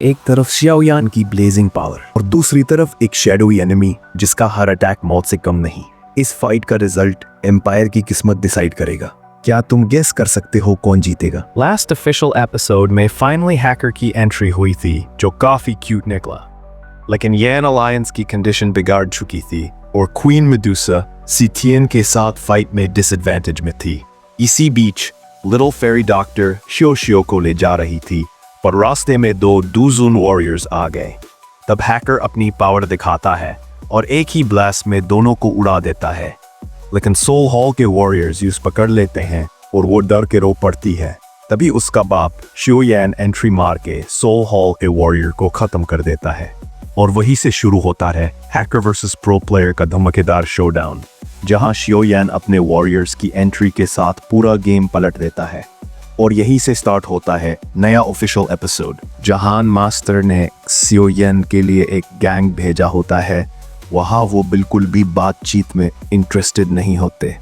एक तरफ शियाओयान की ब्लेजिंग पावर और दूसरी तरफ एक शैडोई एनिमी जिसका हर अटैक मौत से कम नहीं। इस फाइट का रिजल्ट एम्पायर की किस्मत डिसाइड करेगा। क्या तुम गेस कर सकते हो कौन जीतेगा? लास्ट ऑफिशियल एपिसोड में फाइनली हैकर की एंट्री हुई थी जो काफी क्यूट निकला, लेकिन येन अलायंस की कंडीशन बिगाड़ चुकी थी और क्वीन मेडुसा सीटियन के साथ फाइट में डिसएडवांटेज में थी। इसी बीच लिटिल फेरी डॉक्टर शियो को ले जा रही थी, पर रास्ते में दो डूजुन वॉरियर्स आ गए। तब हैकर अपनी पावर दिखाता है और एक ही ब्लास्ट में दोनों को उड़ा देता है, लेकिन सोल हॉल के वॉरियर्स यूज पकड़ लेते हैं और वो डर के रो पड़ती है। तभी उसका बाप शियोयान एंट्री मार के सोल हॉल के वॉरियर को खत्म कर देता है और वहीं से शुरू होता है हैकर वर्सेस प्रो प्लेयर का धमाकेदार शोडाउन, जहां शियोयान अपने वॉरियर्स की एंट्री के साथ पूरा गेम पलट देता है। और यहीं से स्टार्ट होता है नया ऑफिशियल एपिसोड, जहां मास्टर ने शियोयान के लिए एक गैंग भेजा होता है। वहां वो बिल्कुल भी बातचीत में इंटरेस्टेड नहीं होते,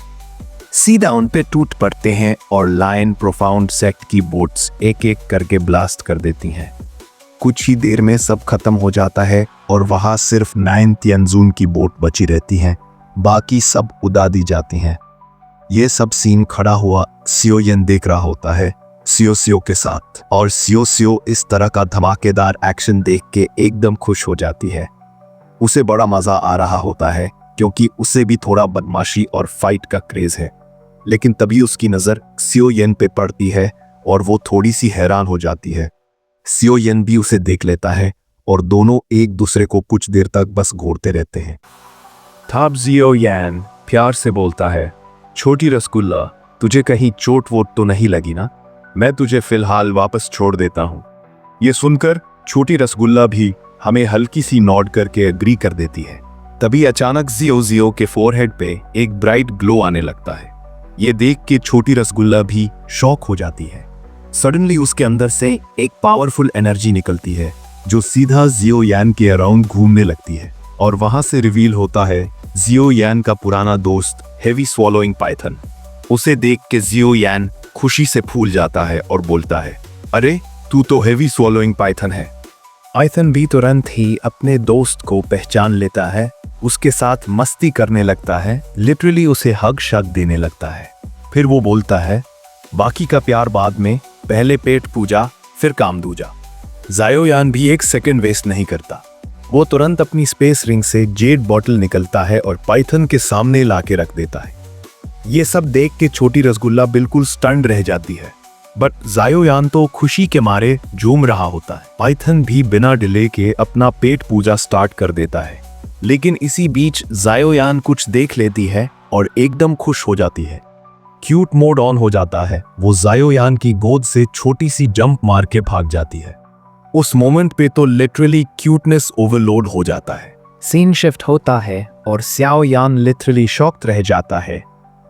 सीधा उन पे टूट पड़ते हैं और लायन प्रोफाउंड सेक्ट की बोट्स एक एक करके ब्लास्ट कर देती हैं। कुछ ही देर में सब खत्म हो जाता है और वहां सिर्फ 9 तियानजुन की बोट बची रहती हैं, बाकी सब उड़ा दी जाती हैं। ये सब सीन खड़ा हुआ शियोयान देख रहा होता है शियो के साथ, और शियो इस तरह का धमाकेदार एक्शन देख के एकदम खुश हो जाती है। उसे बड़ा मजा आ रहा होता है क्योंकि उसे भी थोड़ा बदमाशी और फाइट का क्रेज है। लेकिन तभी उसकी नजर शियोयान पे पड़ती है और वो थोड़ी सी हैरान हो जाती है। शियोयान भी उसे देख लेता है और दोनों एक दूसरे को कुछ देर तक बस घूरते रहते हैं। तब शियोयान प्यार से बोलता है, छोटी रसगुल्ला, तुझे कहीं चोट वोट तो नहीं लगी ना? मैं तुझे फिलहाल वापस छोड़ देता हूँ। ये सुनकर छोटी रसगुल्ला भी हमें हल्की सी नॉड करके एग्री कर देती है। तभी अचानक जियो के फोरहेड पे एक ब्राइट ग्लो आने लगता है। ये देख के छोटी रसगुल्ला भी शॉक हो जाती है। सडनली उसके अंदर से एक पावरफुल एनर्जी निकलती है जो सीधा जियोयान के अराउंड घूमने लगती है, और वहां से रिवील होता है जियोयान का पुराना दोस्त हेवी स्वॉलोइंग पाइथन। उसे देख के जियोयान खुशी से फूल जाता है और बोलता है, अरे तू तो हेवी स्वॉलोइंग पाइथन है। पाइथन भी तुरंत ही अपने दोस्त को पहचान लेता है, उसके साथ मस्ती करने लगता है, लिटरली उसे हग शक देने लगता है। फिर वो बोलता है, बाकी का प्यार बाद में, पहले पेट पूजा फिर काम दूजा। जियोयान भी एक सेकंड वेस्ट नहीं करता, वो तुरंत अपनी स्पेस रिंग से जेड बॉटल निकलता है और पाइथन के सामने लाके रख देता है। ये सब देख के छोटी रसगुल्ला बिल्कुल स्टन्ड रह जाती है, बट जियोयान तो खुशी के मारे झूम रहा होता है। पाइथन भी बिना डिले के अपना पेट पूजा स्टार्ट कर देता है, लेकिन इसी बीच जियोयान कुछ देख लेती है और एकदम खुश हो जाती है। क्यूट मोड ऑन हो जाता है, वो जियोयान की गोद से छोटी सी जंप मार के भाग जाती है। उस मोमेंट पे तो लिटरली क्यूटनेस ओवरलोड हो जाता है। सीन शिफ्ट होता है और शियोयान लिटरली शॉक्ड रह जाता है।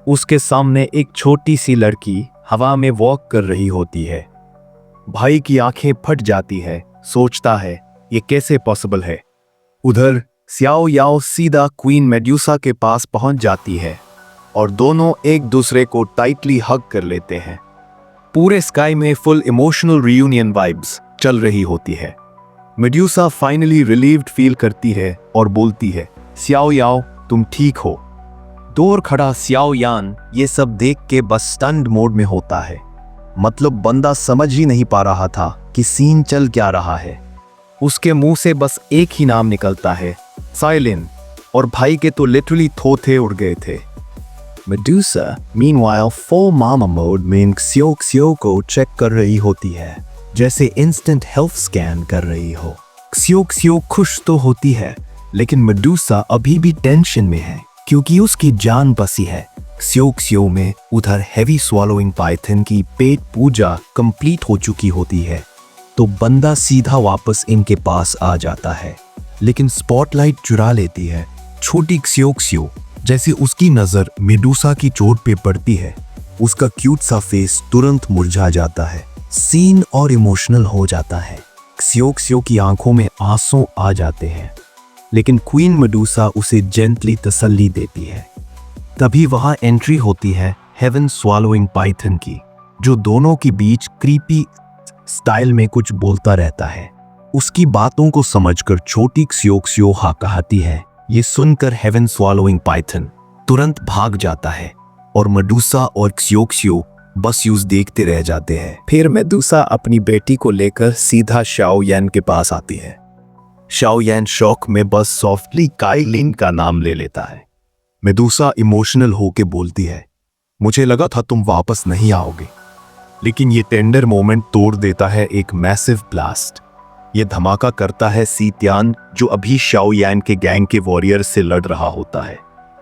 उसके सामने एक छोटी सी लड़की हवा में वॉक कर रही होती है। भाई की आंखें फट जाती है, सोचता है ये कैसे पॉसिबल है। उधर शियोयान सीधा क्वीन मेडुसा के पास पहुंच जाती है और दोनों एक दूसरे को टाइटली हग कर लेते हैं। पूरे स्काई में फुल इमोशनल रियूनियन वाइब्स चल रही होती है। मेडुसा फाइनली रिलीव्ड फील करती है और बोलती है, शियोयान तुम ठीक हो। दूर खड़ा शियोयान ये सब देख के बस स्टन्ड मोड में होता है, मतलब बंदा समझ ही नहीं पा रहा था कि सीन चल क्या रहा है। उसके मुंह से बस एक ही नाम निकलता है, साइलिन, और भाई के तो लिटरली थोथे उड़ गए थे। मेडुसा मीनवाइल फुल मामा मोड में शियो को चेक कर रही होती है, जैसे इंस्टेंट हेल्थ स्कैन कर रही हो। शियो खुश तो होती है, लेकिन मेडुसा अभी भी टेंशन में है क्योंकि उसकी जान बसी है। शियो में उधर हेवी स्वॉलोइंग पाइथन की पेट पूजा कंप्लीट हो चुकी होती है, तो बंदा सीधा वापस इनके पास आ जाता है, लेकिन स्पॉटलाइट चुरा लेती है छोटी शियो। जैसे उसकी नजर मेडुसा की चोट पे पड़ती है, उसका क्यूट सा फेस तुरंत मुरझा जाता है। सीन और इमोशनल हो जाता है। शियो की आंखों में आंसू आ जाते हैं, लेकिन क्वीन मेडुसा उसे जेंटली तसल्ली देती है। तभी वहां एंट्री होती है हेवन स्वॉलोइंग पाइथन की, जो दोनों के बीच क्रीपी स्टाइल में कुछ बोलता रहता है। उसकी बातों को समझकर छोटी क्सियो हाकहाती है। ये सुनकर हेवन स्वॉलोइंग पाइथन तुरंत भाग जाता है और मेडूसा और क्सियो बस यूज देखते रह जाते हैं। फिर मेडूसा अपनी बेटी को लेकर सीधा शाओ यान के पास आती है। शाओ यान शौक में बस सॉफ्टली काई लिन का नाम ले लेता है। मेडूसा इमोशनल होके बोलती है, मुझे लगा था तुम वापस नहीं आओगे। लेकिन ये टेंडर मोमेंट तोड़ देता है एक मैसिव ब्लास्ट। ये धमाका करता है सी तियान, जो अभी शाओ यान के गैंग के वॉरियर से लड़ रहा होता है।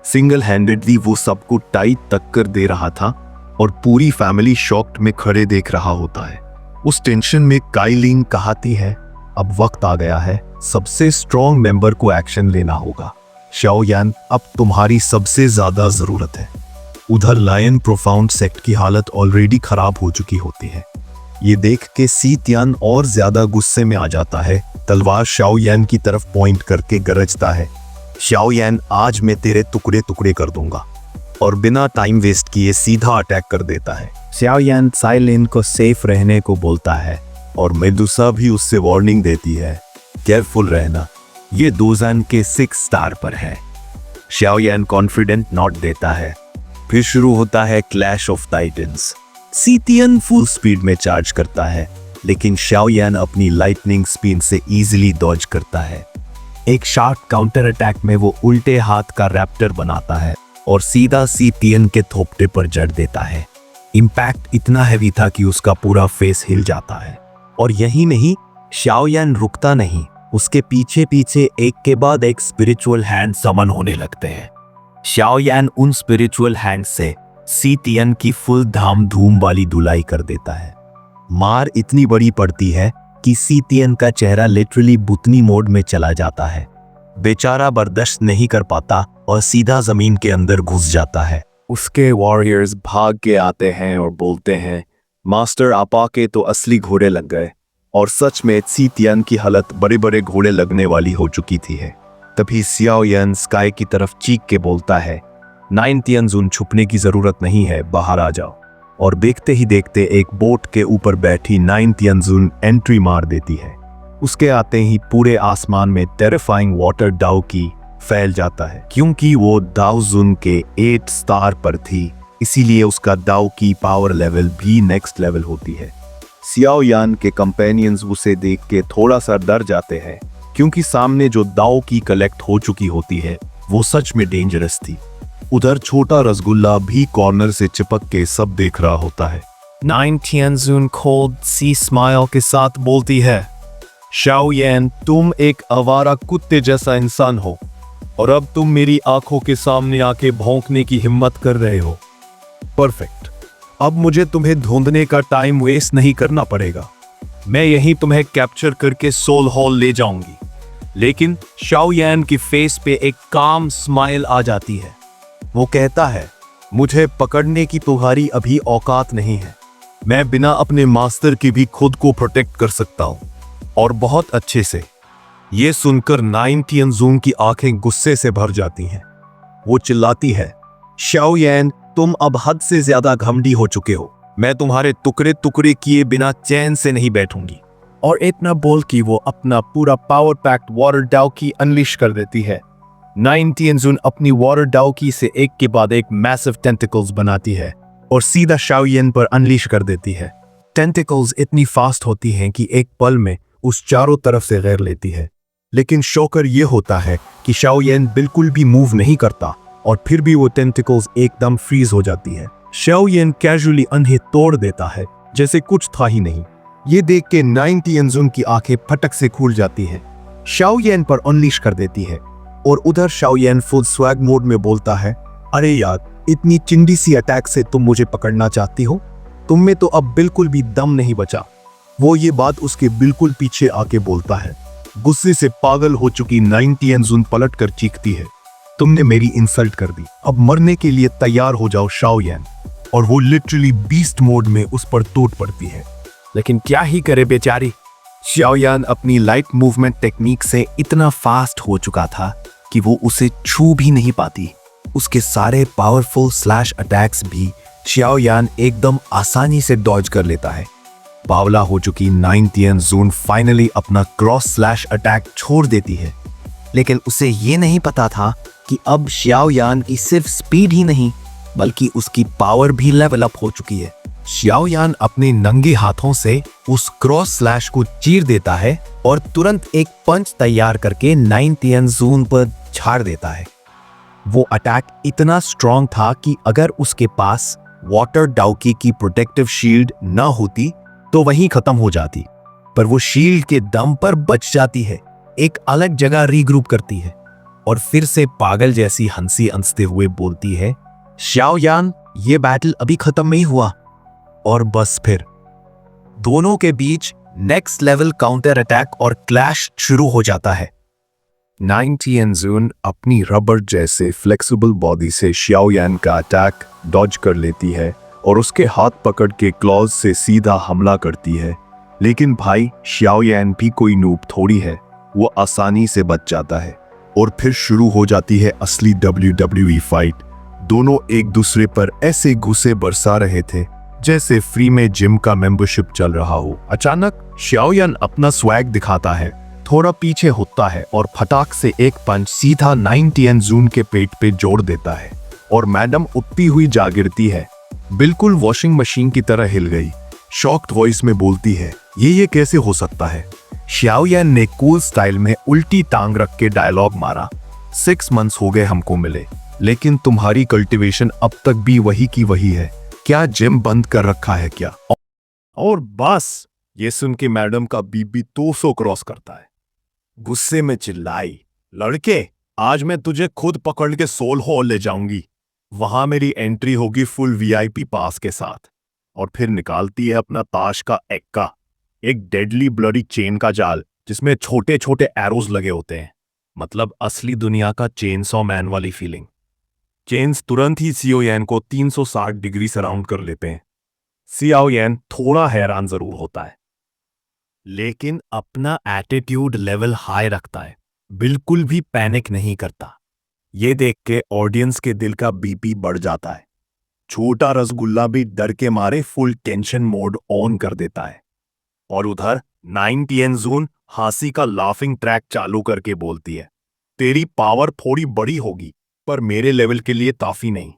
सिंगल हैंडेडली वो सबको टाइट टक्कर दे रहा था और पूरी फैमिली शॉक्ड में खड़े देख रहा होता है। उस टेंशन में काई लिन कहती है, अब वक्त आ गया है, सबसे स्ट्रॉन्ग मेंबर को एक्शन लेना होगा। शाओ यान, अब तुम्हारी सबसे ज्यादा जरूरत है। उधर लायन प्रोफाउंड सेक्ट की हालत ऑलरेडी खराब हो चुकी होती है। ये देख के सी तियान और ज्यादा गुस्से में आ जाता है। तलवार शाओ यान की तरफ पॉइंट करके गरजता है, शाओ यान, आज मैं तेरे टुकड़े टुकड़े कर दूंगा। और बिना टाइम वेस्ट किए सीधा अटैक कर देता है। शाओ यान साइलिन को सेफ रहने को बोलता है और मेडूसा भी उससे वार्निंग देती है, केयरफुल रहना, ये दोजान के 6 स्टार पर है। शाओ यान कॉन्फिडेंट नोट देता है। फिर शुरू होता है क्लैश ऑफ टाइटन्स। सी तियान फुल स्पीड में चार्ज करता है, लेकिन शाओ यान अपनी लाइटनिंग स्पीड से इजीली डॉज करता है। एक शार्प काउंटर अटैक में वो उल्टे हाथ का रैप्टर बनाता है और सीधा सी तियान के थोपटे पर जड़ देता है। इम्पैक्ट इतना हैवी था कि उसका पूरा फेस हिल जाता है। और यही नहीं, शाओ यान रुकता नहीं, उसके पीछे पीछे एक के बाद एक स्पिरिचुअल हैंड समन होने लगते हैं। शाओ यान उन स्पिरिचुअल हैंड से सी तियान की फुल धाम धूम वाली धुलाई कर देता है। मार इतनी बड़ी पड़ती है कि सी तियान का चेहरा लिटरली बुतनी मोड में चला जाता है। बेचारा बर्दाश्त नहीं कर पाता और सीधा जमीन के अंदर घुस जाता है। उसके वॉरियर्स भाग के आते हैं और बोलते हैं, मास्टर आपा के तो असली घोड़े लग गए। और सच में सी तियान की हालत बड़े बड़े घोड़े लगने वाली हो चुकी थी है। तभी शाओ यान स्काई की तरफ चीख के बोलता है, 9 तियानजुन, छुपने की जरूरत नहीं है, बाहर आ जाओ। और देखते ही देखते एक बोट के ऊपर बैठी 9 तियानजुन एंट्री मार देती है। उसके आते ही पूरे आसमान में टेरिफाइंग वाटर डाउ की फैल जाता है। क्योंकि वो दाओजुन के 8 स्टार पर थी, इसीलिए उसका दाओ की पावर लेवल भी नेक्स्ट लेवल होती है। शाओ यान के कंपेनियंस उसे देख के थोड़ा सा डर जाते हैं, क्योंकि सामने जो दाओ की कलेक्ट हो चुकी होती है वो सच में डेंजरस थी। उधर छोटा रसगुल्ला भी कॉर्नर से चिपक के सब देख रहा होता है। 9 तियानजुन कोल्ड सी स्माइल के साथ बोलती है, शाओ यान, तुम एक आवारा कुत्ते जैसा इंसान हो और अब तुम मेरी आंखों के सामने आके भौंकने की हिम्मत कर रहे हो। परफेक्ट, अब मुझे तुम्हें ढूंढने का टाइम वेस्ट नहीं करना पड़ेगा। मैं यहीं तुम्हें कैप्चर करके सोल हॉल ले जाऊंगी। लेकिन शाओ यान की फेस पे एक काम स्माइल आ जाती है। वो कहता है, मुझे पकड़ने की तुम्हारी अभी औकात नहीं है। मैं बिना अपने मास्टर की भी खुद को प्रोटेक्ट कर सकता हूं, और बहुत अच्छे से। ये सुनकर 9 तियानजुन की आंखें गुस्से से भर जाती हैं। वो चिल्लाती है, शाओ यान, तुम अब हद से ज्यादा घमंडी हो चुके हो। मैं तुम्हारे टुकड़े टुकड़े किए बिना चैन से नहीं बैठूंगी। और इतना बोल कि वो अपना पूरा पावर पैक्ड वाटर डाउ की अनलिश कर देती है। 9 तियानजुन अपनी वाटर डाउ की से एक के बाद एक मैसिव टेंटिकल्स बनाती है और सीधा शाओ यान पर अनलिश कर देती है। टेंटिकल्स इतनी फास्ट होती हैं कि एक पल में उस चारों तरफ से घेर लेती है। लेकिन शौकर ये होता है कि शाओ यान बिल्कुल भी मूव नहीं करता और फिर भी वो टेंटिकल्स एकदम फ्रीज हो जाती है। शाओ यान कैजुअली उन्हें तोड़ देता है जैसे कुछ था ही नहीं। ये देख के 9 तियानजुन की आंखें फटक से खुल जाती हैं। शाओ यान पर अनलीश कर देती है और उधर शाओ यान फुल स्वैग मोड में बोलता है, अरे यार, इतनी चिंडी सी अटैक से तुम मुझे पकड़ना चाहती हो? तुम में तो अब बिल्कुल भी दम नहीं बचा। वो ये बात उसके बिल्कुल पीछे आके बोलता है। गुस्से से पागल हो चुकी 9 तियानजुन पलट कर चीखती है, तुमने मेरी इंसल्ट कर दी, अब मरने के लिए तैयार हो जाओ शाओ यान। और वो लिटरली बीस्ट मोड में उस पर टूट पड़ती है। लेकिन क्या ही करे बेचारी। शाओ यान अपनी लाइट मूवमेंट टेक्निक से इतना फास्ट हो चुका था कि वो उसे छू भी नहीं पाती। उसके सारे पावरफुल स्लैश अटैक्स भी शाओ यान एकदम आसानी से डॉज कर लेता है। बावला हो चुकी 9th जून फाइनली अपना क्रॉस स्लैश अटैक छोड़ देती है। लेकिन उसे ये नहीं पता था कि अब श्याओ यान की सिर्फ स्पीड ही नहीं बल्कि उसकी पावर भी लेवल अप हो चुकी है। श्याओ यान अपने नंगे हाथों से उस क्रॉस स्लैश को चीर देता है और तुरंत एक पंच तैयार करके 9th जून पर झाड़ देता है। वो अटैक इतना स्ट्रॉन्ग था कि अगर उसके पास वाटर डाउकी की प्रोटेक्टिव शील्ड न होती तो वहीं खत्म हो जाती, पर वो शील्ड के दम पर बच जाती है, एक अलग जगह रीग्रुप करती है और फिर से पागल जैसी हंसी हंसते हुए बोलती है, श्याओ यान, ये बैटल अभी खत्म नहीं हुआ। और बस फिर दोनों के बीच नेक्स्ट लेवल काउंटर अटैक और क्लैश शुरू हो जाता है। 9th जून अपनी रबर जैसे फ्लेक्सिबल बॉडी से श्याओ यान का अटैक डॉज कर लेती है और उसके हाथ पकड़ के क्लॉज से सीधा हमला करती है। लेकिन भाई, श्याओ यान भी कोई नूब थोड़ी है, वो आसानी से बच जाता है और फिर शुरू हो जाती है असली WWE फाइट। दोनों एक दूसरे पर ऐसे गुस्से बरसा रहे थे जैसे फ्री में जिम का मेंबरशिप चल रहा हो। अचानक श्याओ यान अपना स्वैग दिखाता है, थोड़ा पीछे होता है और फटाक से एक पंच सीधा 9th जून के पेट पे जोड़ देता है और मैडम उठती हुई जा गिरती है, बिल्कुल वॉशिंग मशीन की तरह हिल गई। शॉक्ड वॉइस में बोलती है, ये कैसे हो सकता है? श्याओ यान ने कूल स्टाइल में उल्टी टांग रख के डायलॉग मारा, 6 मंथ्स हो गए हमको मिले, लेकिन तुम्हारी कल्टीवेशन अब तक भी वही की वही है। क्या जिम बंद कर रखा है क्या? और बस ये सुन के मैडम का बीपी 200 क्रॉस करता है। गुस्से में चिल्लाई, लड़के, आज मैं तुझे खुद पकड़ के सोल हॉल ले जाऊंगी, वहां मेरी एंट्री होगी फुल VIP पास के साथ। और फिर निकालती है अपना ताश का एक्का, एक डेडली ब्लडी चेन का जाल जिसमें छोटे छोटे एरोज लगे होते हैं, मतलब असली दुनिया का चेनसॉ मैन वाली फीलिंग। चेन्स तुरंत ही सियाओ यान को 360 डिग्री सराउंड कर लेते हैं। सियाओ यान थोड़ा हैरान जरूर होता है, लेकिन अपना एटीट्यूड लेवल हाई रखता है, बिल्कुल भी पैनिक नहीं करता। ये देख के ऑडियंस के दिल का बीपी बढ़ जाता है। छोटा रसगुल्ला भी डर के मारे फुल टेंशन मोड ऑन कर देता है। और उधर 9th जून हंसी का लाफिंग ट्रैक चालू करके बोलती है, तेरी पावर थोड़ी बड़ी होगी पर मेरे लेवल के लिए काफी नहीं।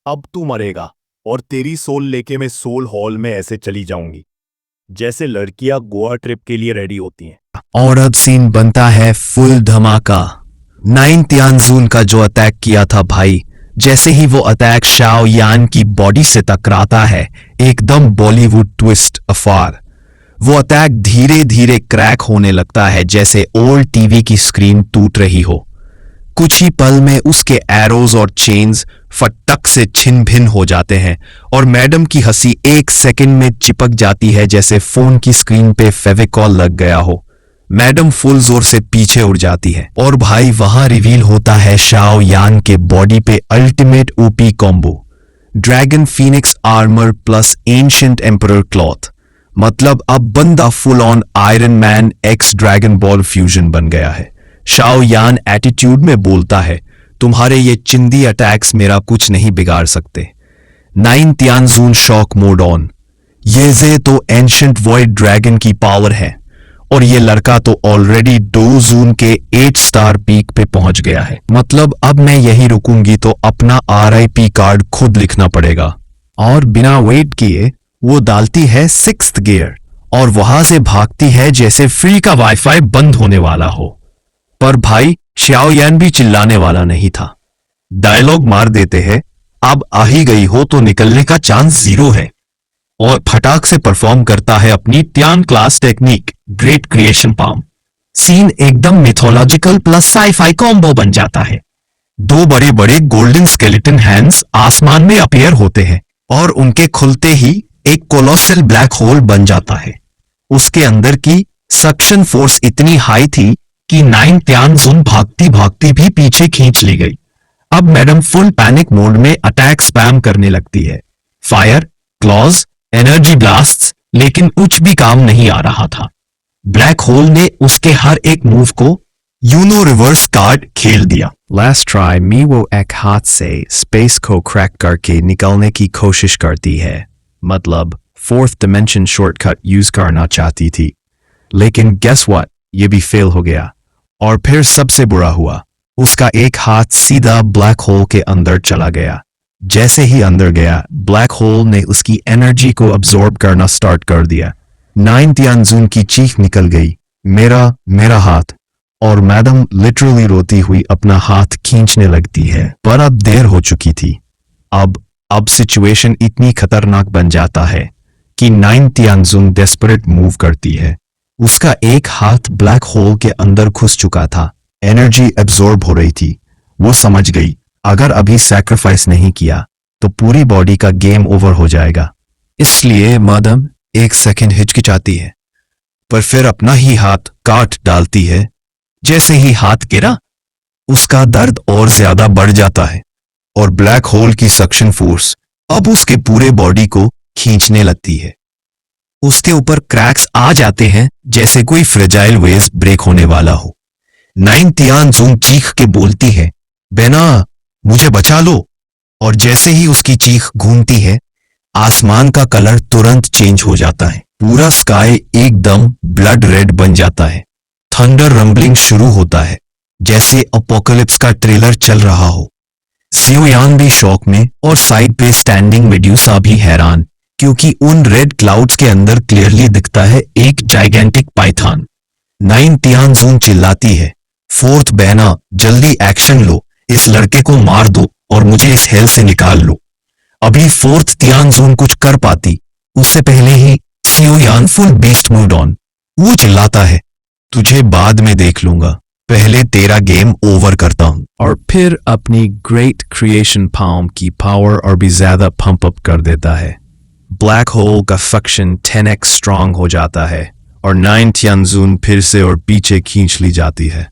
अब तू मरेगा और तेरी सोल लेके मैं सोल हॉल में ऐसे चली जाऊंगी जैसे लड़कियां गोवा ट्रिप के लिए रेडी होती हैं। और अब सीन बनता है फुल धमाका। 9th जून का जो अटैक किया था भाई, जैसे ही वो अटैक श्याओ यान की बॉडी से टकराता है, एकदम बॉलीवुड ट्विस्ट अफार। वो अटैक धीरे धीरे क्रैक होने लगता है जैसे ओल्ड टीवी की स्क्रीन टूट रही हो। कुछ ही पल में उसके एरोज और चेन्स फटक से छिन भिन हो जाते हैं और मैडम की हंसी 1 सेकंड में चिपक जाती है जैसे फोन की स्क्रीन पे फेविकॉल लग गया हो। मैडम फुल जोर से पीछे उड़ जाती है और भाई वहां रिवील होता है श्याओ यान के बॉडी पे ultimate OP combo, dragon Phoenix armour plus ancient emperor cloth. मतलब अब बंदा full on iron man x dragon ball fusion बन गया है। श्याओ यान एटीट्यूड में बोलता है, तुम्हारे ये चिंदी अटैक्स मेरा कुछ नहीं बिगाड़ सकते। 9th June shock mode on. ये तो एंशिएंट वॉइड ड्रैगन की पावर है और ये लड़का तो ऑलरेडी 2 जून के 8 स्टार पीक पे पहुंच गया है। मतलब अब मैं यही रुकूंगी तो अपना RIP कार्ड खुद लिखना पड़ेगा। और बिना वेट किए वो डालती है 6th गियर और वहां से भागती है जैसे फ्री का वाईफाई बंद होने वाला हो। पर भाई श्याओ यान भी चिल्लाने वाला नहीं था। डायलॉग मार देते हैं, अब आ ही गई हो तो निकलने का चांस 0 है। और फटाक से परफॉर्म करता है अपनी त्यान class technique, great creation palm. Scene एकदम मिथोलॉजिकल प्लस साईफाई कॉम्बो बन जाता है। 2 बड़े बड़े गोल्डन स्केलेटन हैंड्स आसमान में अपीयर होते हैं और उनके खुलते ही एक कोलोसल ब्लैक होल बन जाता है। उसके अंदर की सक्शन फोर्स इतनी हाई थी कि 9th जून भागती भागती भी पीछे खींच ली गई। अब मैडम फुल पैनिक मोड में अटैक स्पैम करने लगती है, फायर, क्लॉज, एनर्जी ब्लास्ट्स, लेकिन कुछ भी काम नहीं आ रहा था। ब्लैक होल ने उसके हर एक मूव को यूनो रिवर्स कार्ड खेल दिया। लास्ट ट्राई मी वो एक हाथ से स्पेस को क्रैक करके निकलने की कोशिश करती है, मतलब फोर्थ डिमेंशन शॉर्टकट यूज करना चाहती थी, लेकिन गेस व्हाट, ये भी फेल हो गया। और फिर सबसे बुरा हुआ, उसका एक हाथ सीधा ब्लैक होल के अंदर चला गया। जैसे ही अंदर गया, ब्लैक होल ने उसकी एनर्जी को अब्सॉर्ब करना स्टार्ट कर दिया। 9 तियानजुन की चीख निकल गई, मेरा हाथ। और मैडम लिटरली रोती हुई अपना हाथ खींचने लगती है, पर अब देर हो चुकी थी। अब सिचुएशन इतनी खतरनाक बन जाता है कि 9 तियानजुन डेस्परेट मूव करती है। उसका एक हाथ ब्लैक होल के अंदर घुस चुका था, एनर्जी एब्जॉर्ब हो रही थी। वो समझ गई, अगर अभी सैक्रिफाइस नहीं किया तो पूरी बॉडी का गेम ओवर हो जाएगा। इसलिए मैडम एक सेकंड हिचकिचाती है, पर फिर अपना ही हाथ काट डालती है। जैसे ही हाथ गिरा, उसका दर्द और ज्यादा बढ़ जाता है और ब्लैक होल की सक्शन फोर्स अब उसके पूरे बॉडी को खींचने लगती है। उसके ऊपर क्रैक्स आ जाते हैं, जैसे कोई फ्रेजाइल वेव ब्रेक होने वाला हो। 9 तियानजुन चीख के बोलती है, बेना मुझे बचा लो। और जैसे ही उसकी चीख गूंजती है, आसमान का कलर तुरंत चेंज हो जाता है। पूरा स्काई एकदम ब्लड रेड बन जाता है। थंडर रंबलिंग शुरू होता है, जैसे अपोकलिप्स का ट्रेलर चल रहा हो। जियोयान भी शॉक में और साइड पे स्टैंडिंग मेड्यूसा भी हैरान, क्योंकि उन रेड क्लाउड्स के अंदर क्लियरली दिखता है एक जाइगेंटिक पाइथन। 9 तियानजुन चिल्लाती है, फोर्थ बहना जल्दी एक्शन लो, इस लड़के को मार दो और मुझे इस हेल से निकाल लो। अभी फोर्थ तियानजुन कुछ कर पाती, उससे पहले ही जियोयान फुल बीस्ट मूड ऑन। वो चिल्लाता है, तुझे बाद में देख लूंगा, पहले तेरा गेम ओवर करता हूं। और फिर अपनी ग्रेट क्रिएशन पाम की पावर और भी ज्यादा पंप अप कर देता है। ब्लैक होल का सक्शन 10x स्ट्रांग हो जाता है और 9 तियानजुन फिर से और पीछे खींच ली जाती है।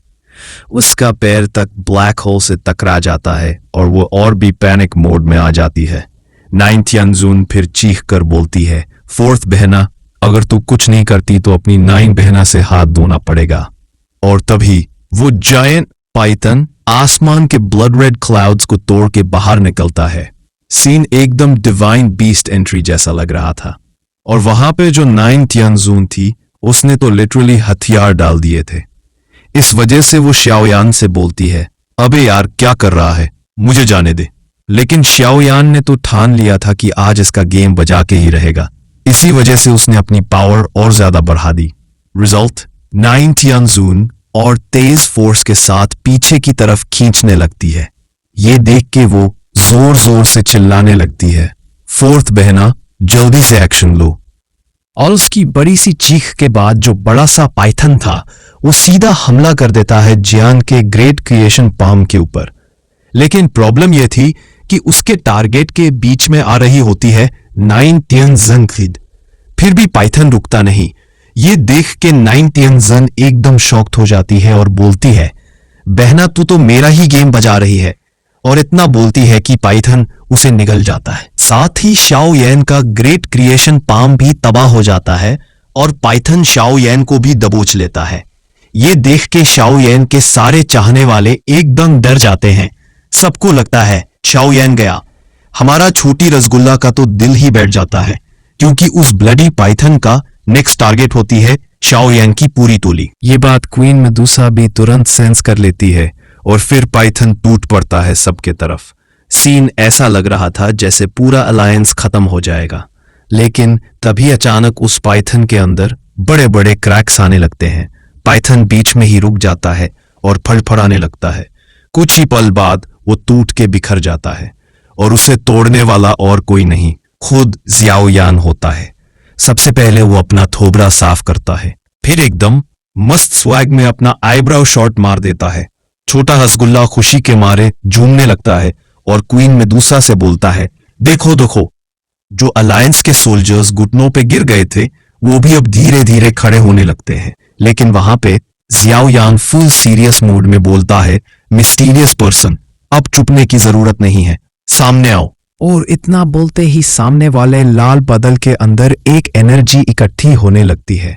उसका पैर तक ब्लैक होल से टकरा जाता है और वो और भी पैनिक मोड में आ जाती है। 9 तियानजुन फिर चीख कर बोलती है, फोर्थ बहना अगर तू कुछ नहीं करती तो अपनी 9 बहना से हाथ धोना पड़ेगा। और तभी वो जायंट पाइथन आसमान के ब्लड रेड क्लाउड्स को तोड़ के बाहर निकलता है। सीन एकदम डिवाइन बीस्ट एंट्री जैसा लग रहा था। और वहां पे जो 9 तियानजुन थी, उसने तो लिटरली हथियार डाल दिए थे। इस वजह से वो शाओयान से बोलती है, अबे यार क्या कर रहा है, मुझे जाने दे। लेकिन शाओयान ने तो ठान लिया था कि आज इसका गेम बजा के ही रहेगा। इसी वजह से उसने अपनी पावर और ज्यादा बढ़ा दी। रिजल्ट, 9 तियानजुन और तेज फोर्स के साथ पीछे की तरफ खींचने लगती है। ये देख के वो जोर जोर से चिल्लाने लगती है, फोर्थ बहना जल्दी से एक्शन लो। और उसकी बड़ी सी चीख के बाद जो बड़ा सा पाइथन था, वो सीधा हमला कर देता है जियान के ग्रेट क्रिएशन पाम के ऊपर। लेकिन प्रॉब्लम यह थी कि उसके टारगेट के बीच में आ रही होती है 9 तियानजुन। फिर भी पाइथन रुकता नहीं। ये देख के 9 तियानजुन एकदम शॉक्ड हो जाती है और बोलती है, बहना तू तो मेरा ही गेम बजा रही है। और इतना बोलती है कि पाइथन उसे निगल जाता है। साथ ही शाओयान का ग्रेट क्रिएशन पाम भी तबाह हो जाता है और पाइथन शाओयान को भी दबोच लेता है। ये देख के शाओयान के सारे चाहने वाले एकदम डर जाते हैं। सबको लगता है शाओयान गया। हमारा छोटी रसगुल्ला का तो दिल ही बैठ जाता है, क्योंकि उस ब्लडी पाइथन का नेक्स्ट टारगेट होती है शाओयान की पूरी टोली। ये बात क्वीन मेडुसा भी तुरंत सेंस कर लेती है और फिर पाइथन टूट पड़ता है सबके तरफ। सीन ऐसा लग रहा था जैसे पूरा अलायंस खत्म हो जाएगा। लेकिन तभी अचानक उस पाइथन के अंदर बड़े बड़े क्रैक्स आने लगते हैं। पाइथन बीच में ही रुक जाता है और फड़फड़ाने लगता है। कुछ ही पल बाद वो टूट के बिखर जाता है और उसे तोड़ने वाला और कोई नहीं, खुद जियाओयान होता है। सबसे पहले वो अपना थोबड़ा साफ करता है, फिर एकदम मस्त स्वैग में अपना आईब्राउ शॉट मार देता है। छोटा रसगुल्ला खुशी के मारे झूमने लगता है और क्वीन मेडुसा से बोलता है, देखो देखो, जो अलायंस के सोल्जर्स घुटनों पे गिर गए थे वो भी अब धीरे धीरे खड़े होने लगते हैं। लेकिन वहां पे जियाओयान फुल सीरियस मूड में बोलता है, मिस्टीरियस पर्सन, अब चुपने की जरूरत नहीं है, सामने आओ। और इतना बोलते ही सामने वाले लाल बादल के अंदर एक एनर्जी इकट्ठी होने लगती है।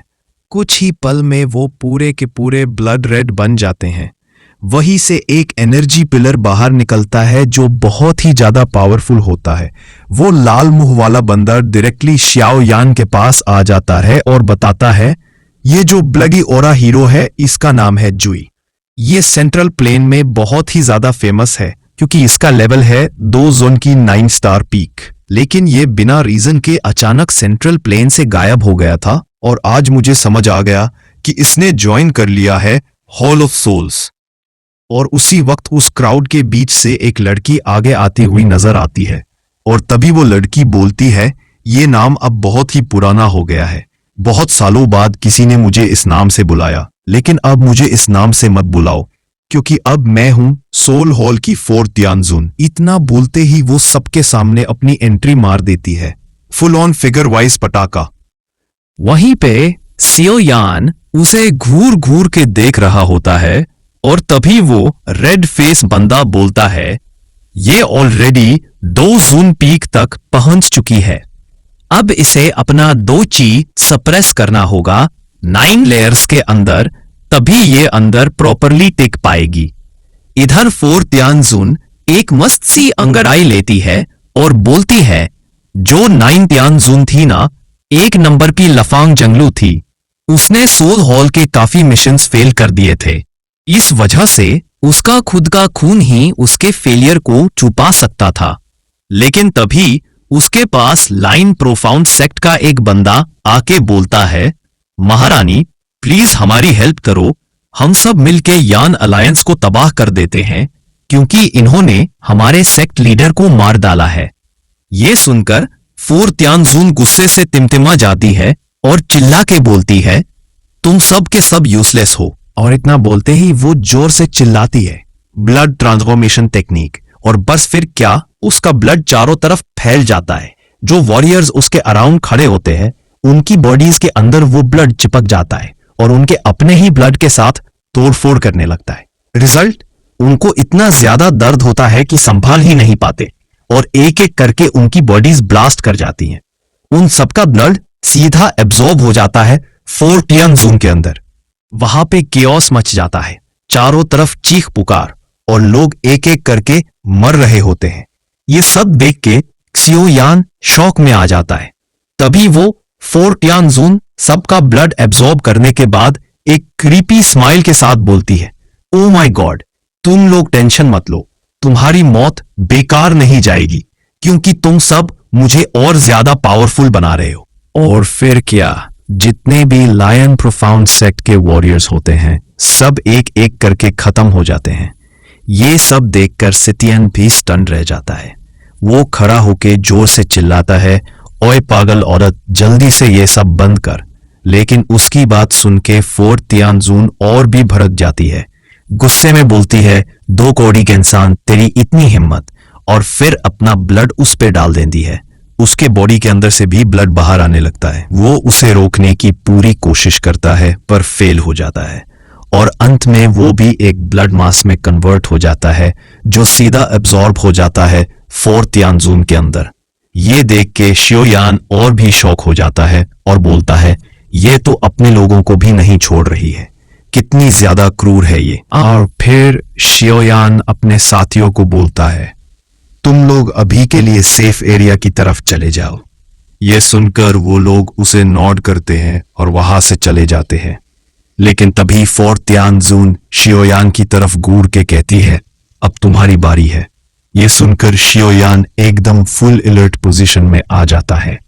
कुछ ही पल में वो पूरे के पूरे ब्लड रेड बन जाते हैं। वहीं से एक एनर्जी पिलर बाहर निकलता है जो बहुत ही ज्यादा पावरफुल होता है। वो लाल मुंह वाला बंदर डायरेक्टली श्याओ यान के पास आ जाता है और बताता है, ये जो ब्लडी ओरा हीरो है इसका नाम है जुई। ये सेंट्रल प्लेन में बहुत ही ज्यादा फेमस है क्योंकि इसका लेवल है 2 जोन की 9 स्टार पीक। लेकिन ये बिना रीजन के अचानक सेंट्रल प्लेन से गायब हो गया था और आज मुझे समझ आ गया कि इसने ज्वाइन कर लिया है हॉल ऑफ सोल्स। और उसी वक्त उस क्राउड के बीच से एक लड़की आगे आती हुई नजर आती है और तभी वो लड़की बोलती है, ये नाम अब बहुत ही पुराना हो गया है। बहुत सालों बाद किसी ने मुझे इस नाम से बुलाया, लेकिन अब मुझे इस नाम से मत बुलाओ क्योंकि अब मैं हूं सोल हॉल की 4th तियानजुन। इतना बोलते ही वो सबके सामने अपनी एंट्री मार देती है, फुल ऑन फिगर वाइज पटाखा। वहीं पे सियो यान उसे घूर घूर के देख रहा होता है और तभी वो रेड फेस बंदा बोलता है, ये ऑलरेडी 2 जून पीक तक पहुंच चुकी है। अब इसे अपना 2 ची सप्रेस करना होगा 9 लेयर्स के अंदर, तभी ये अंदर प्रॉपरली टिक पाएगी। इधर 4th तियानजुन एक मस्त सी अंगड़ाई लेती है और बोलती है, जो 9 तियानजुन थी ना, 1 नंबर की लफांग जंगलू थी। उसने सोल हॉल के काफी मिशंस फेल कर दिए थे। इस वजह से उसका खुद का खून ही उसके फेलियर को छुपा सकता था। लेकिन तभी उसके पास लाइन प्रोफाउंड सेक्ट का एक बंदा आके बोलता है, महारानी प्लीज हमारी हेल्प करो, हम सब मिलके यान अलायंस को तबाह कर देते हैं क्योंकि इन्होंने हमारे सेक्ट लीडर को मार डाला है। ये सुनकर 4th तियानजुन गुस्से से तिमतिमा जाती है और चिल्ला के बोलती है, तुम सब के सब यूजलेस हो। और इतना बोलते ही वो जोर से चिल्लाती है, ब्लड ट्रांसफॉर्मेशन टेक्निक, और बस फिर क्या, उसका ब्लड चारों तरफ फैल जाता है। जो वॉरियर्स उसके अराउंड खड़े होते हैं उनकी बॉडीज के अंदर वो ब्लड चिपक जाता है और उनके अपने ही ब्लड के साथ तोड़फोड़ करने लगता है। रिजल्ट, उनको इतना ज्यादा दर्द होता है कि संभाल ही नहीं पाते और एक एक करके उनकी बॉडीज ब्लास्ट कर जाती हैं। उन सबका ब्लड सीधा एब्जॉर्ब हो जाता है 4th तियानजुन के अंदर। वहां पे केओस मच जाता है, चारों तरफ चीख पुकार और लोग एक एक करके मर रहे होते हैं। ये सब देख के सियो यान शॉक में आ जाता है। तभी वो 4th तियानजुन सबका ब्लड एब्जॉर्ब करने के बाद एक क्रीपी स्माइल के साथ बोलती है, ओ माय गॉड, तुम लोग टेंशन मत लो, तुम्हारी मौत बेकार नहीं जाएगी क्योंकि तुम सब मुझे और ज्यादा पावरफुल बना रहे हो। और फिर क्या, जितने भी लायन प्रोफाउंड सेक्ट के वॉरियर्स होते हैं सब एक एक करके खत्म हो जाते हैं। ये सब देखकर सितियन भी स्टन रह जाता है। वो खड़ा होके जोर से चिल्लाता है, ओए पागल औरत, जल्दी से ये सब बंद कर। लेकिन उसकी बात सुन के 4th तियानजुन और भी भड़क जाती है, गुस्से में बोलती है, 2 कौड़ी के इंसान, तेरी इतनी हिम्मत, और फिर अपना ब्लड उस पे डाल देती है। उसके बॉडी के अंदर से भी ब्लड बाहर आने लगता है। वो उसे रोकने की पूरी कोशिश करता है पर फेल हो जाता है और अंत में वो भी एक ब्लड मास में कन्वर्ट हो जाता है जो सीधा एब्जॉर्ब हो जाता है 4th तियानजुन के अंदर। ये देख के शियो यान और भी शॉक हो जाता है और बोलता है, ये तो अपने लोगों को भी नहीं छोड़ रही है, कितनी ज्यादा क्रूर है ये। और फिर शियो यान अपने साथियों को बोलता है, तुम लोग अभी के लिए सेफ एरिया की तरफ चले जाओ। ये सुनकर वो लोग उसे नॉड करते हैं और वहां से चले जाते हैं। लेकिन तभी 4th तियानजुन शियो यान की तरफ घूर के कहती है, अब तुम्हारी बारी है। ये सुनकर शियो यान एकदम फुल अलर्ट पोजीशन में आ जाता है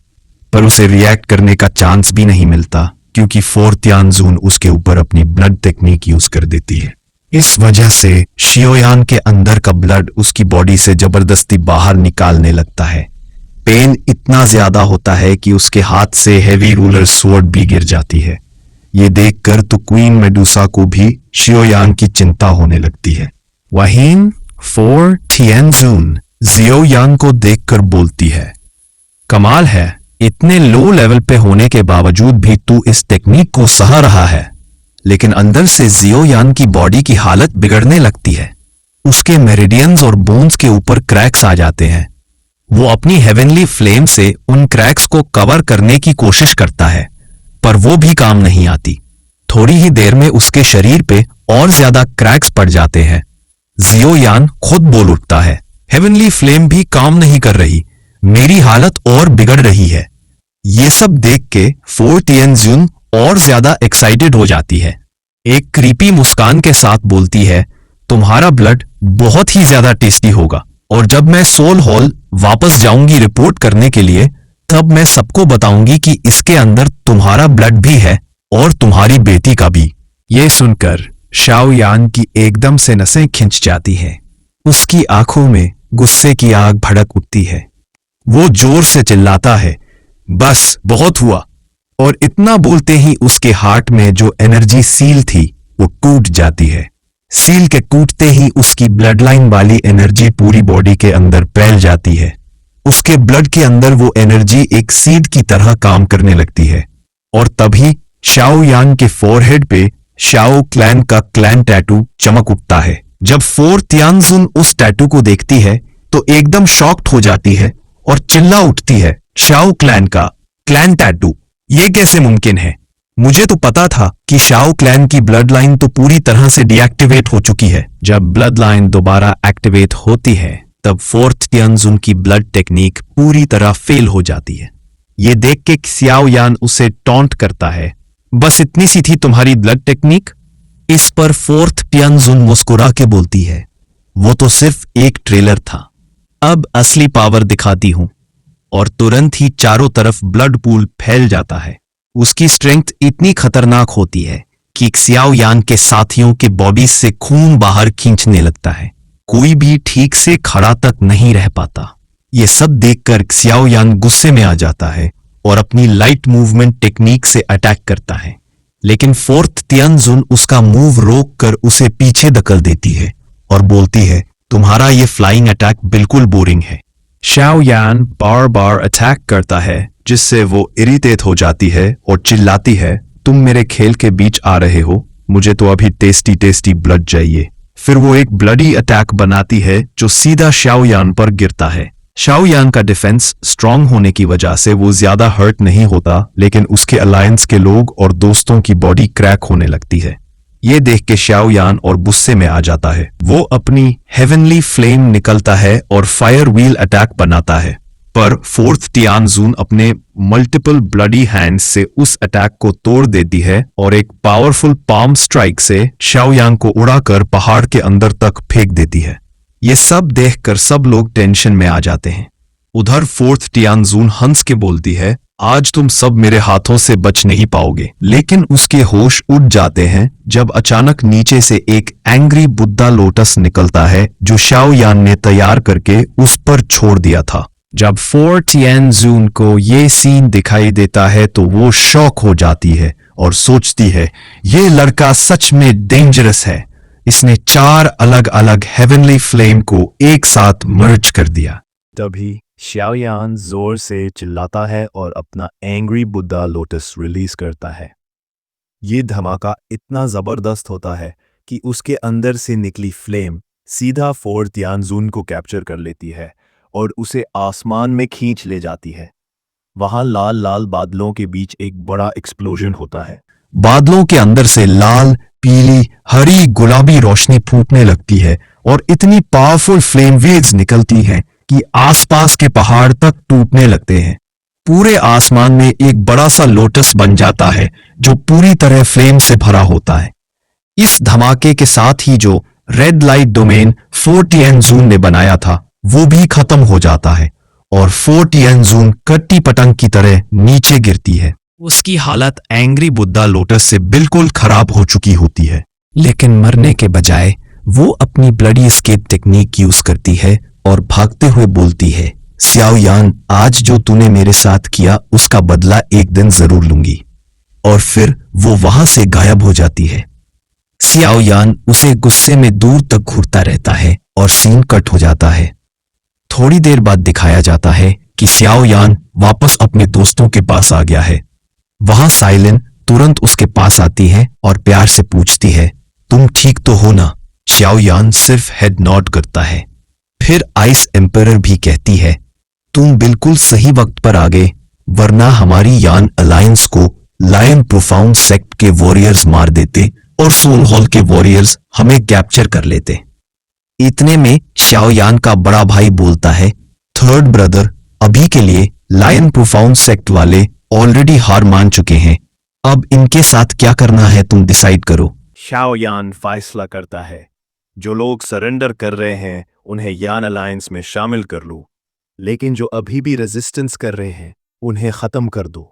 पर उसे रिएक्ट करने का चांस भी नहीं मिलता क्योंकि 4th तियानजुन उसके ऊपर अपनी ब्लड टेक्निक यूज कर देती है। इस वजह से शियो यान के अंदर का ब्लड उसकी बॉडी से जबरदस्ती बाहर निकालने लगता है। पेन इतना ज्यादा होता है कि उसके हाथ से हेवी रूलर स्वॉर्ड भी गिर जाती है। ये देखकर तो क्वीन मेडुसा को भी शियो यान की चिंता होने लगती है। वहीं 4th तियानजुन जियो यान को देखकर बोलती है, कमाल है, इतने लो लेवल पे होने के बावजूद भी तू इस टेक्निक को सहा रहा है। लेकिन अंदर से जियो यान की बॉडी की हालत बिगड़ने लगती है। उसके मेरिडियंस और बोन्स के ऊपर क्रैक्स आ जाते हैं। वो अपनी हेवनली फ्लेम से उन क्रैक्स को कवर करने की कोशिश करता है पर वो भी काम नहीं आती। थोड़ी ही देर में उसके शरीर पे और ज्यादा क्रैक्स पड़ जाते हैं। जियो यान खुद बोल उठता है, हेवनली फ्लेम भी काम नहीं कर रही, मेरी हालत और बिगड़ रही है। ये सब देख के 4 तियानजुन और ज्यादा एक्साइटेड हो जाती है। एक क्रीपी मुस्कान के साथ बोलती है, तुम्हारा ब्लड बहुत ही ज्यादा टेस्टी होगा और जब मैं सोल हॉल वापस जाऊंगी रिपोर्ट करने के लिए, तब मैं सबको बताऊंगी कि इसके अंदर तुम्हारा ब्लड भी है और तुम्हारी बेटी का भी। ये सुनकर शाओ यान की एकदम से नसें खिंच जाती हैं। उसकी आंखों में गुस्से की आग भड़क उठती है। वो जोर से चिल्लाता है, बस बहुत हुआ। और इतना बोलते ही उसके हार्ट में जो एनर्जी सील थी वो टूट जाती है। सील के टूटते ही उसकी ब्लड लाइन वाली एनर्जी पूरी बॉडी के अंदर फैल जाती है। उसके ब्लड के अंदर वो एनर्जी एक सीड की तरह काम करने लगती है। और तभी शाओ यान के फोरहेड पे शाओ क्लैन का क्लैन टैटू चमक उठता है। जब 4 तियानजुन उस टैटू को देखती है तो एकदम शॉक्ड हो जाती है और चिल्ला उठती है, शाओ क्लैन का क्लैन टैटू, ये कैसे मुमकिन है? मुझे तो पता था कि शाओ क्लैन की ब्लड लाइन तो पूरी तरह से डीएक्टिवेट हो चुकी है। जब ब्लड लाइन दोबारा एक्टिवेट होती है तब 4th तियानजुन की ब्लड टेक्निक पूरी तरह फेल हो जाती है। ये देख के xiao यान उसे टॉन्ट करता है, बस इतनी सी थी तुम्हारी ब्लड टेक्निक? इस पर 4th तियानजुन मुस्कुरा के बोलती है, वो तो सिर्फ एक ट्रेलर था, अब असली पावर दिखाती हूं। और तुरंत ही चारों तरफ ब्लड पूल फैल जाता है। उसकी स्ट्रेंथ इतनी खतरनाक होती है कि xiao यान के साथियों के बॉडी से खून बाहर खींचने लगता है। कोई भी ठीक से खड़ा तक नहीं रह पाता। ये सब देखकर xiao यान गुस्से में आ जाता है और अपनी लाइट मूवमेंट टेक्निक से अटैक करता है, लेकिन 4th तियानजुन उसका मूव रोक कर उसे पीछे धकेल देती है और बोलती है, तुम्हारा ये फ्लाइंग अटैक बिल्कुल बोरिंग है। शाओ यान बार बार अटैक करता है जिससे वो इरिटेट हो जाती है और चिल्लाती है, तुम मेरे खेल के बीच आ रहे हो, मुझे तो अभी टेस्टी टेस्टी ब्लड चाहिए। फिर वो एक ब्लडी अटैक बनाती है जो सीधा शाओ यान पर गिरता है। शाओ यान का डिफेंस स्ट्रांग होने की वजह से वो ज्यादा हर्ट नहीं होता, लेकिन उसके अलायंस के लोग और दोस्तों की बॉडी क्रैक होने लगती है। ये देख के शाओ यान और गुस्से में आ जाता है। वो अपनी हेवनली फ्लेम निकलता है और फायर व्हील अटैक बनाता है, पर 4th तियानजुन अपने मल्टीपल ब्लडी हैंड्स से उस अटैक को तोड़ देती है और एक पावरफुल पाम स्ट्राइक से शाओ यान को उड़ाकर पहाड़ के अंदर तक फेंक देती है। ये सब देखकर सब लोग टेंशन में आ जाते हैं। उधर 4th तियानजुन हंस के बोलती है, आज तुम सब मेरे हाथों से बच नहीं पाओगे। लेकिन उसके होश उड़ जाते हैं जब अचानक नीचे से एक एंग्री बुद्धा लोटस निकलता है जो शाओ यान ने तैयार करके उस पर छोड़ दिया था। जब 4 तियानजुन को ये सीन दिखाई देता है तो वो शॉक हो जाती है और सोचती है, ये लड़का सच में डेंजरस है। इसने 4 अलग अलग हेवनली फ्लेम को एक साथ मर्ज कर दिया। तभी शाओ यान जोर से चिल्लाता है और अपना एंग्री बुद्धा लोटस रिलीज करता है। ये धमाका इतना जबरदस्त होता है कि उसके अंदर से निकली फ्लेम सीधा 4 तियानजुन को कैप्चर कर लेती है और उसे आसमान में खींच ले जाती है। वहां लाल लाल बादलों के बीच एक बड़ा एक्सप्लोजन होता है। बादलों के अंदर से लाल, पीली, हरी, गुलाबी रोशनी फूटने लगती है और इतनी पावरफुल फ्लेम वेव्स निकलती हैं कि आसपास के पहाड़ तक टूटने लगते हैं। पूरे आसमान में एक बड़ा सा लोटस बन जाता है जो पूरी तरह फ्लेम से भरा होता है। इस धमाके के साथ ही जो रेड लाइट डोमेन 4 तियानजुन ने बनाया था वो भी खत्म हो जाता है और 4 तियानजुन कट्टी पतंग की तरह नीचे गिरती है। उसकी हालत एंग्री बुद्धा लोटस से बिल्कुल खराब हो चुकी होती है, लेकिन मरने के बजाय वो अपनी ब्लडी एस्केप टेक्निक यूज करती है और भागते हुए बोलती है, xiao यान, आज जो तूने मेरे साथ किया उसका बदला एक दिन जरूर लूंगी। और फिर वो वहां से गायब हो जाती है। xiao यान उसे गुस्से में दूर तक घूरता रहता है और सीन कट हो जाता है। थोड़ी देर बाद दिखाया जाता है कि xiao यान वापस अपने दोस्तों के पास आ गया है। वहां साइलिन तुरंत उसके पास आती है और प्यार से पूछती है, तुम ठीक तो हो ना? xiao यान सिर्फ हेड नॉड करता है। फिर आइस एम्परर भी कहती है, तुम बिल्कुल सही वक्त पर आ गए, वरना हमारी यान अलायंस को लायन प्रोफाउंड सेक्ट के वॉरियर्स मार देते और सोल हॉल के वॉरियर्स हमें कैप्चर कर लेते। इतने में शाओयान का बड़ा भाई बोलता है, थर्ड ब्रदर, अभी के लिए लायन प्रोफाउंड सेक्ट वाले ऑलरेडी हार मान चुके हैं, अब इनके साथ क्या करना है तुम डिसाइड करो। शाओयान फैसला करता है, जो लोग सरेंडर कर रहे हैं उन्हें यान अलायंस में शामिल कर लो, लेकिन जो अभी भी रेजिस्टेंस कर रहे हैं उन्हें खत्म कर दो।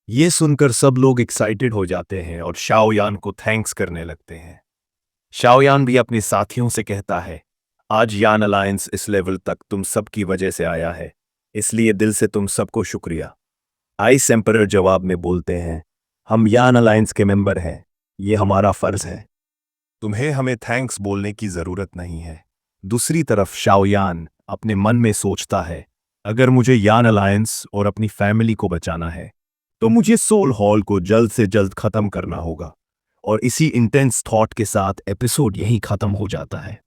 ये सुनकर सब लोग एक्साइटेड हो जाते हैं और शाओयान को थैंक्स करने लगते हैं। शाओयान भी अपने साथियों से कहता है, आज यान अलायंस इस लेवल तक तुम सबकी वजह से आया है, इसलिए दिल से तुम सबको शुक्रिया। आइस एम्परर जवाब में बोलते हैं, हम यान अलायंस के मेंबर हैं, ये हमारा फर्ज है, तुम्हें हमें थैंक्स बोलने की जरूरत नहीं है। दूसरी तरफ शाओयान अपने मन में सोचता है, अगर मुझे यान अलायंस और अपनी फैमिली को बचाना है तो मुझे सोल हॉल को जल्द से जल्द खत्म करना होगा। और इसी इंटेंस थॉट के साथ एपिसोड यहीं खत्म हो जाता है।